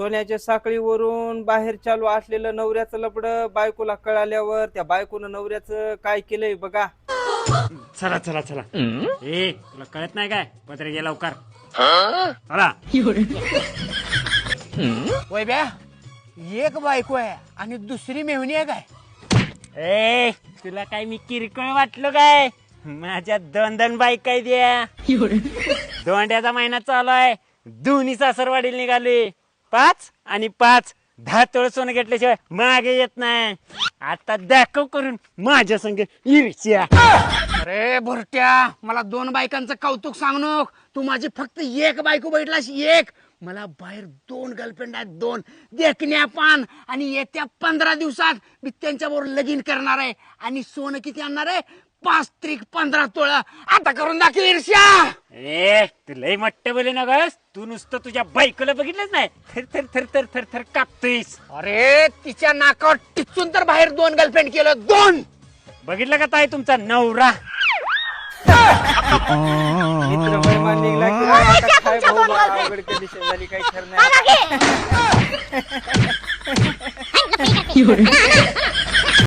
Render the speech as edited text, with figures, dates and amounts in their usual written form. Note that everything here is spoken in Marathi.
सोन्याच्या साखळीवरून बाहेर चालू असलेलं नवऱ्याचं लपड बायकोला कळाल्यावर त्या बायकोनं नवऱ्याचं काय केलंय बघा. चला चला चला. ए तुला कळत नाही काय? पत्रे घे लवकर. चला. वैब्या एक बायको आहे आणि दुसरी मेहुणी आहे काय? ए तुला काय मी किरकोळ वाटलो काय? माझ्या दोन दोन बाईक काय द्या. दोंड्याचा महिना चालू आहे. दोन्ही सासरवाडीला निघाले. 5 आणि 5 10 तोळ सोनं घेतल्याशिवाय मागे येत नाही. आता दाखव करून माझ्या संग ईर्ष्या. अरे भुरट्या, मला 2 बायकांचं कौतुक सांग नको. तू माझी फक्त एक बायको बैठलास, एक. मला बाहेर 2 गर्लफ्रेंड आहेत, 2 देखण्या पान. आणि येत्या 15 दिवसात मी त्यांच्याबरोबर लगीन करणार आहे. आणि सोनं किती आणणार आहे? 5 त्रिक 15 तोळा. आता करून दाखव ईर्ष्या. ए तू लय मोठे बोले ना गस. तू नुसतं तुझ्या बायकोला बघितलंच नाही थर थर थर थर थर थर कापतोयस. अरे तिच्या नाकावर टिचून तर बाहेर 2 गर्लफ्रेंड केलं. 2 बघितलं का ताई तुमचा नवरा? मित्र बैमान निघला की नाही, आता काय भाऊ बा, अवघड कंडिशन झाली, काही खरं नाही.